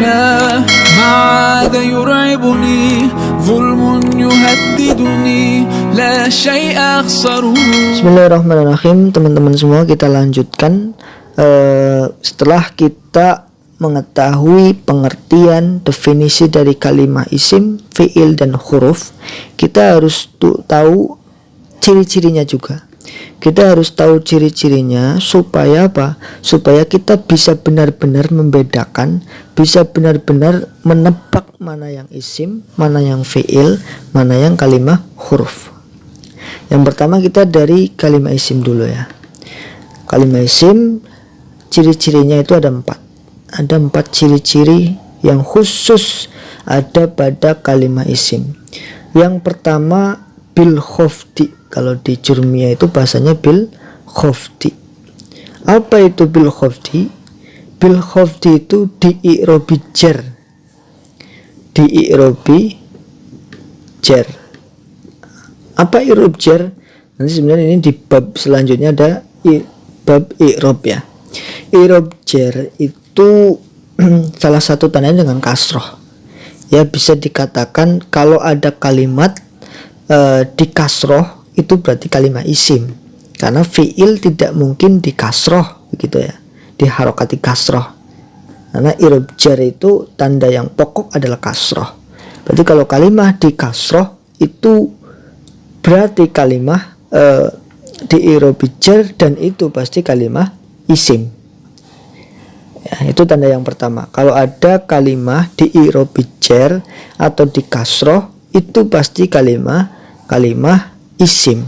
لا ما عاد يرعبني ظلم يهددني لا شيء أخسره. Bismillahirrahmanirrahim. Teman-teman semua, kita lanjutkan. Setelah kita mengetahui pengertian definisi dari kalimat isim, fiil, dan huruf, kita harus tahu ciri-cirinya juga. Kita harus tahu ciri-cirinya supaya apa? Supaya kita bisa benar-benar membedakan, bisa benar-benar menebak mana yang isim, mana yang fiil, mana yang kalimat huruf. Yang pertama kita dari kalimat isim dulu ya. Kalimat isim ciri-cirinya itu ada 4. Ada 4 ciri-ciri yang khusus ada pada kalimat isim. Yang pertama bil khofdi. Kalau di Jurmiyah itu bahasanya bil khofdi. Apa itu bil khofdi? Bil khofdi itu di i'robi jar. Di i'robi jar. Apa i'rob jar? Nanti sebenarnya ini di bab selanjutnya ada bab i'rob ya. I'rob jar itu salah satu tandanya dengan kasroh. Ya, bisa dikatakan kalau ada kalimat di kasroh itu berarti kalimat isim, karena fiil tidak mungkin di kasroh begitu ya, di harokati kasroh, karena i'rob jar itu tanda yang pokok adalah kasroh. Berarti kalau kalimat di kasroh itu berarti kalimat di i'rob jar, dan itu pasti kalimat isim ya. Itu tanda yang pertama. Kalau ada kalimat di i'rob jar atau di kasroh itu pasti kalimat isim.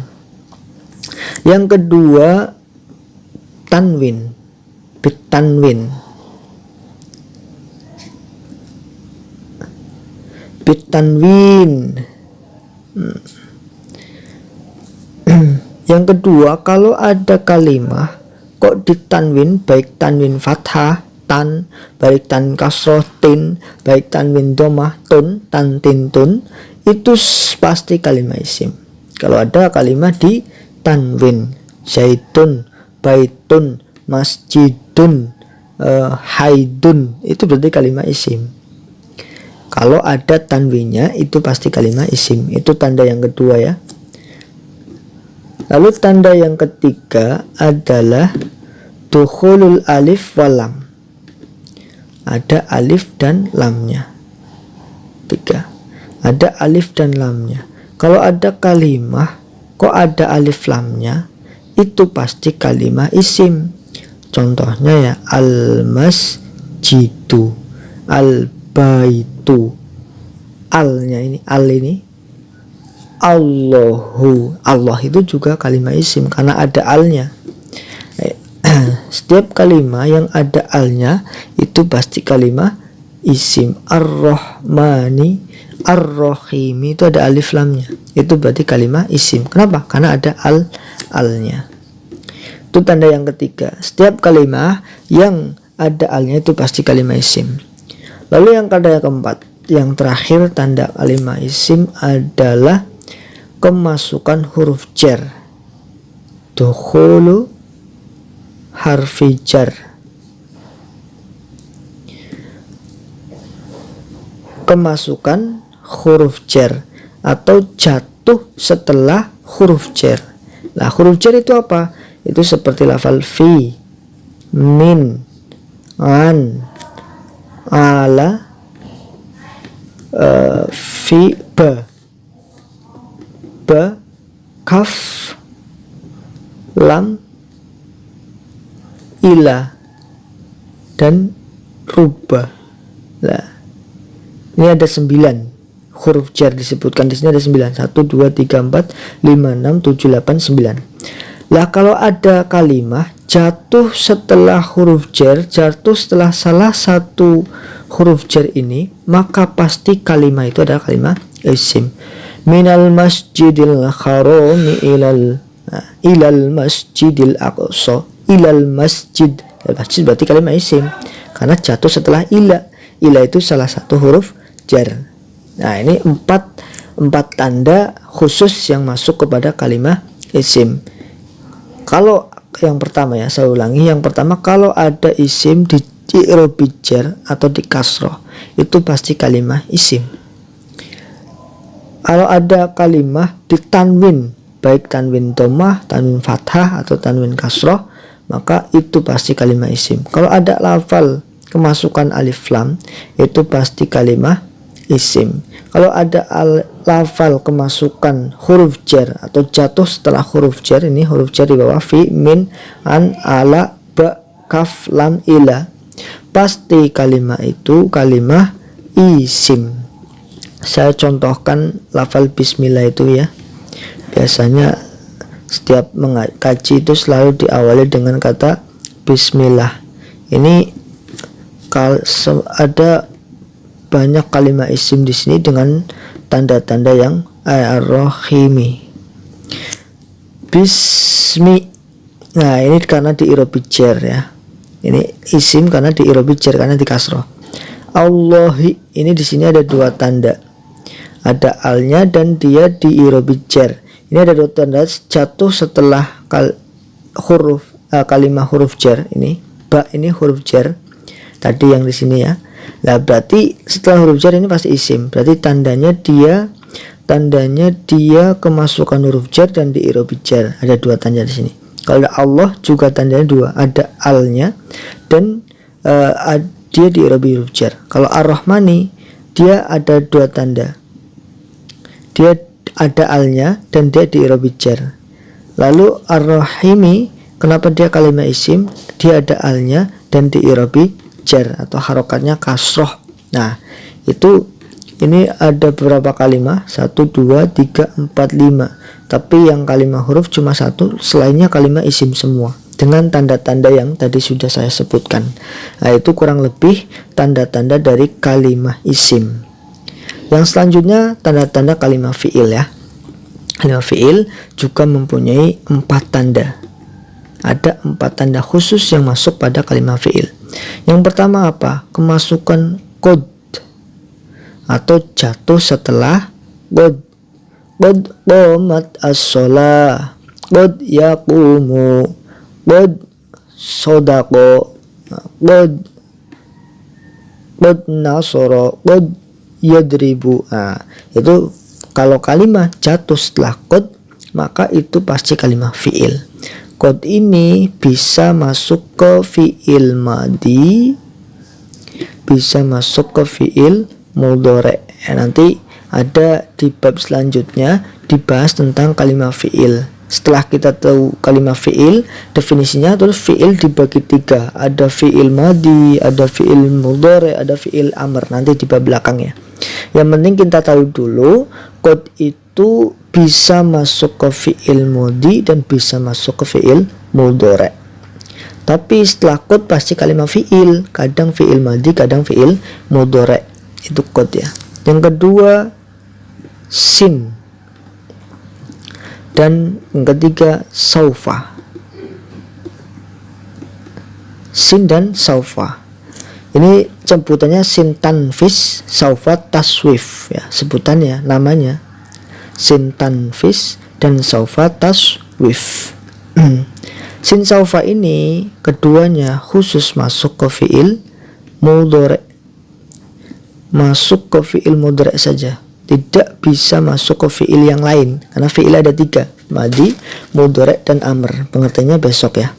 Yang kedua tanwin, bitanwin. Yang kedua, kalau ada kalimat kok ditanwin, baik tanwin fathah tan, baik tan kasroh tin, baik tanwin domah tun, tan tin tun, itu pasti kalimat isim. Kalau ada kalimat di tanwin, zaitun, baitun, masjidun, haidun, itu berarti kalimat isim. Kalau ada tanwinnya itu pasti kalimat isim. Itu tanda yang kedua ya. Lalu tanda yang ketiga adalah dukhulul alif walam. Ada alif dan lamnya. 3. Ada alif dan lamnya. Kalau ada kalimat kok ada alif lamnya, itu pasti kalimat isim. Contohnya ya, al-masjidu, al-baitu. Alnya ini, al ini, Allahu. Allah itu juga kalimat isim karena ada alnya. Setiap kalimat yang ada alnya itu pasti kalimat isim. Ar-Rahmani, Ar-Rahimi, itu ada alif lamnya, itu berarti kalimat isim. Kenapa? Karena ada alnya. Itu tanda yang ketiga. Setiap kalimat yang ada alnya itu pasti kalimat isim. Lalu yang tanda keempat, yang terakhir tanda kalimat isim adalah kemasukan huruf jar. Dukhulu harfi jar. Kemasukan huruf jar atau jatuh setelah huruf jar. Nah, huruf jar itu apa? Itu seperti lafal fi, min, an, ala, fi, ba, kaf, lam, ila, dan ruba. Nah, ini ada 9 huruf jar disebutkan di sini, ada 9. 1, 2, 3, 4, 5, 6, 7, 8, 9. Lah kalau ada kalimat jatuh setelah huruf jar, jatuh setelah salah satu huruf jar ini, maka pasti kalimat itu adalah kalimat isim. Minal masjidil harami ilal masjidil aqsa. Ilal masjid. Masjid berarti kalimat isim karena jatuh setelah ila. Ila itu salah satu huruf jar. Nah, ini empat tanda khusus yang masuk kepada kalimat isim. Kalau yang pertama ya, saya ulangi, yang pertama kalau ada isim di i'rob jar atau di kasroh, itu pasti kalimah isim. Kalau ada kalimah ditanwin, baik tanwin dhammah, tanwin fathah atau tanwin kasroh, maka itu pasti kalimah isim. Kalau ada lafal kemasukan alif lam, itu pasti kalimah isim. Kalau ada lafal kemasukan huruf jar atau jatuh setelah huruf jar, ini huruf jar di bawah fi, min, an, ala, ba, kaf, lam, ila, pasti kalimah itu kalimah isim. Saya contohkan lafal bismillah itu ya. Biasanya setiap mengkaji itu selalu diawali dengan kata bismillah. Ini ada banyak kalimat isim di sini dengan tanda-tanda yang ar-rahimi. Bismi. Nah, ini karena di i'rab jar ya. Ini isim karena di i'rab jar, karena di kasroh. Allahi, ini di sini ada dua tanda. Ada alnya dan dia di i'rab jar. Ini ada dua tanda jatuh setelah kalimat huruf jar. Ini ba, ini huruf jar tadi yang di sini ya. Nah, berarti setelah huruf jar ini pasti isim. Berarti tandanya dia kemasukan huruf jar dan di i'rab jar. Ada dua tanda di sini. Kalau ada Allah juga tandanya dua, ada alnya dan dia di i'rab jar. Kalau ar-rahmani dia ada dua tanda. Dia ada alnya dan dia di i'rab jar. Lalu ar-rahimi, kenapa dia kalimat isim? Dia ada alnya dan di i'rab jar atau harokatnya kasroh. Nah, ini ada beberapa kalimat, 1, 2, 3, 4, 5. Tapi yang kalimat huruf cuma satu, selainnya kalimat isim semua dengan tanda-tanda yang tadi sudah saya sebutkan. Nah, itu kurang lebih tanda-tanda dari kalimat isim. Yang selanjutnya tanda-tanda kalimat fi'il ya. Kalimat fi'il juga mempunyai 4 tanda. Ada 4 tanda khusus yang masuk pada kalimat fi'il. Yang pertama apa? Kemasukan qad atau jatuh setelah qad. Qad qamat as-shalah, qad yaqumu, qad sadaqa, qad nasara, qad yadribu. Nah, itu kalau kalimat jatuh setelah qad, maka itu pasti kalimat fi'il. Qad ini bisa masuk ke fi'il madhi, bisa masuk ke fi'il mudhari'. Nanti ada di bab selanjutnya dibahas tentang kalimat fi'il. Setelah kita tahu kalimat fi'il, definisinya, terus fi'il dibagi 3. Ada fi'il madhi, ada fi'il mudhari', ada fi'il amr. Nanti di bab belakangnya. Yang penting kita tahu dulu qad itu bisa masuk ke fi'il madhi dan bisa masuk ke fi'il mudhari'. Tapi setelah qad pasti kalimat fi'il, kadang fi'il madhi, kadang fi'il mudhari'. Itu qad ya. Yang kedua sin, dan yang ketiga saufa. Sin dan saufa ini sebutannya sin tanfis, saufa taswif ya, sebutannya, namanya sin tanfis dan saufa taswif. Sin saufa ini keduanya khusus masuk ke fi'il mudhari', masuk ke fi'il mudhari' saja, tidak bisa masuk ke fi'il yang lain, karena fi'il ada 3, madhi, mudhari' dan amr. Pengertiannya besok ya.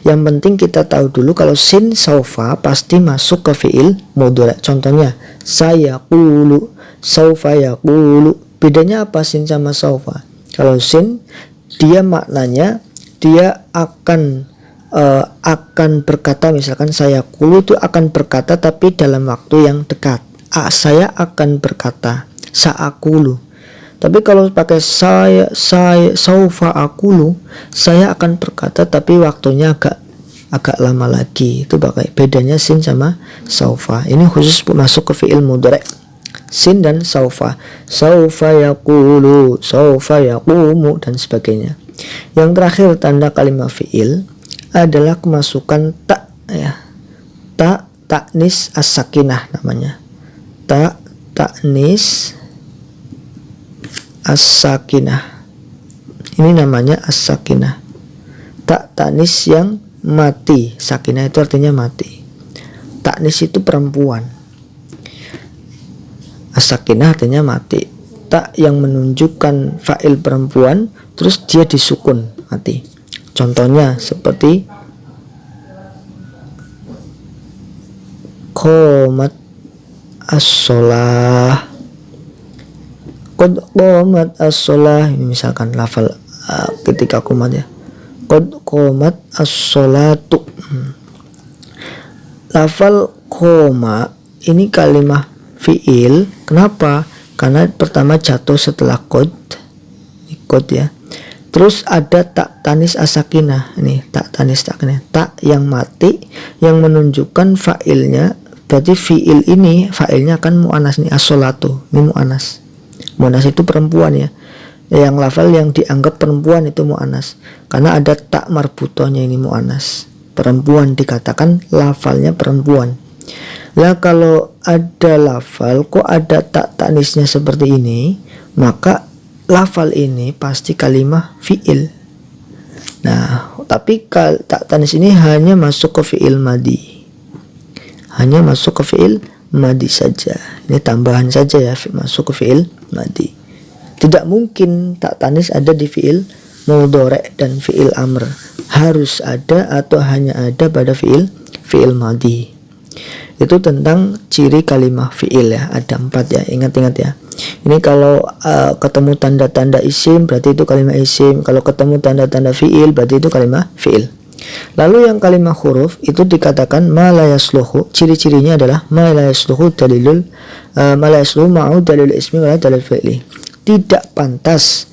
Yang penting kita tahu dulu kalau sin saufa pasti masuk ke fi'il mudhari'. Contohnya saya qulu, saufa yaqulu. Bedanya apa sin sama saufa? Kalau sin dia maknanya dia akan berkata, misalkan saya qulu itu akan berkata tapi dalam waktu yang dekat. Saya akan berkata, sa'akulu. Tapi kalau pakai saya saufa akulu, saya akan berkata tapi waktunya agak lama lagi. Itu pakai bedanya sin sama saufa. Ini khusus masuk ke fi'il mudhari'. Sin dan saufa. Saufa yaqulu, saufa yaqumu dan sebagainya. Yang terakhir tanda kalimat fi'il adalah kemasukan ta ya. Ta ta'nis as-sakinah namanya. Ta ta'nis as-sakinah. Ini namanya as-sakinah. Tak ta'nis yang mati. Sakinah itu artinya mati. Ta'nis itu perempuan. As-sakinah artinya mati. Ta yang menunjukkan fa'il perempuan terus dia disukun, mati. Contohnya seperti qomat as-sholah, qad qomat as-sholah, misalkan lafal ketika qomat ya, qad qomat as-sholatu. Lafal qoma ini kalimah fiil. Kenapa? Karena pertama jatuh setelah qad ya. Terus ada tak tanis as-sakinah. Ini tak tanis sakinah, tak yang mati yang menunjukkan fa'ilnya. Berarti fiil ini fa'ilnya akan mu'anas nih, as-sholatu. Ini mu'anas. Mu'anas itu perempuan ya. Yang lafal yang dianggap perempuan itu mu'anas. Karena ada tak marbutohnya, ini mu'anas. Perempuan dikatakan lafalnya perempuan. Lah kalau ada lafal kok ada tak tanisnya seperti ini, maka lafal ini pasti kalimah fiil. Nah, tapi tak tanis ini hanya masuk ke fiil madi. Hanya masuk ke fiil madi saja. Ini tambahan saja ya, masuk ke fiil madi. Tidak mungkin tak tanis ada di fiil mudhari' dan fiil amr. Harus ada atau hanya ada pada fiil madi. Itu tentang ciri kalimah fiil ya. Ada 4 ya, ingat-ingat ya. Ini kalau ketemu tanda-tanda isim berarti itu kalimah isim. Kalau ketemu tanda-tanda fiil berarti itu kalimah fiil. Lalu yang kalimah huruf itu dikatakan ma la yasluhu. Ciri-cirinya adalah ma la yasluhu dalilul ma la yasluhu ma'u dalil ismi wa dalil fi'li. Tidak pantas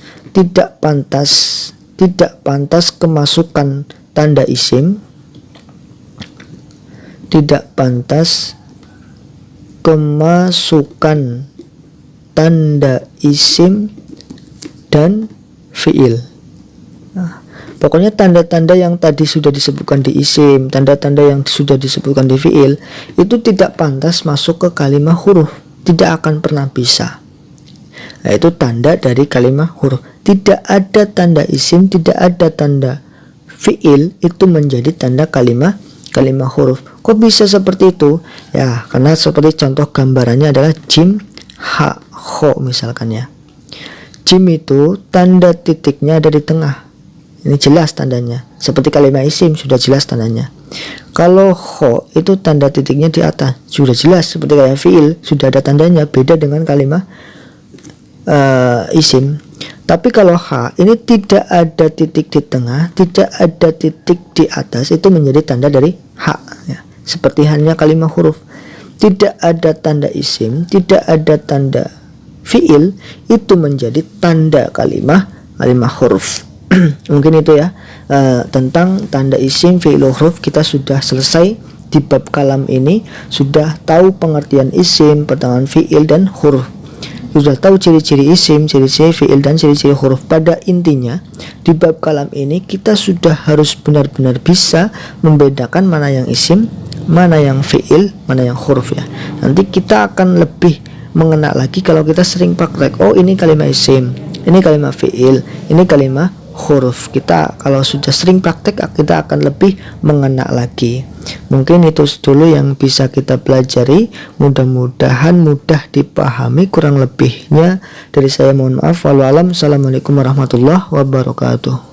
kemasukan tanda isim. Tidak pantas kemasukan tanda isim dan fiil. Nah, pokoknya tanda-tanda yang tadi sudah disebutkan di isim, tanda-tanda yang sudah disebutkan di fiil itu tidak pantas masuk ke kalimah huruf, tidak akan pernah bisa. Nah, itu tanda dari kalimah huruf. Tidak ada tanda isim, tidak ada tanda fiil, itu menjadi tanda kalimah huruf. Kok bisa seperti itu? Ya, karena seperti contoh gambarannya adalah jim, ha, kho misalkan ya. Jim itu tanda titiknya ada di tengah. Ini jelas tandanya. Seperti kalimah isim sudah jelas tandanya. Kalau kho itu tanda titiknya di atas, sudah jelas. Seperti kayak fiil sudah ada tandanya, beda dengan kalimah isim. Tapi kalau ha ini tidak ada titik di tengah, tidak ada titik di atas, itu menjadi tanda dari ha ya. Seperti hanya kalimah huruf, tidak ada tanda isim, tidak ada tanda fiil, itu menjadi tanda kalimah huruf. Mungkin itu ya, tentang tanda isim, fiil, huruf kita sudah selesai. Di bab kalam ini sudah tahu pengertian isim, pertengahan fiil dan huruf. Sudah tahu ciri-ciri isim, ciri-ciri fiil dan ciri-ciri huruf. Pada intinya di bab kalam ini kita sudah harus benar-benar bisa membedakan mana yang isim, mana yang fiil, mana yang huruf ya. Nanti kita akan lebih mengenal lagi kalau kita sering praktek. Oh, ini kalimat isim, ini kalimat fiil, ini kalimat huruf. Kita kalau sudah sering praktek kita akan lebih mengenal lagi. Mungkin itu dulu yang bisa kita pelajari. Mudah-mudahan mudah dipahami. Kurang lebihnya dari saya mohon maaf. Wallahualam. Assalamualaikum warahmatullahi wabarakatuh.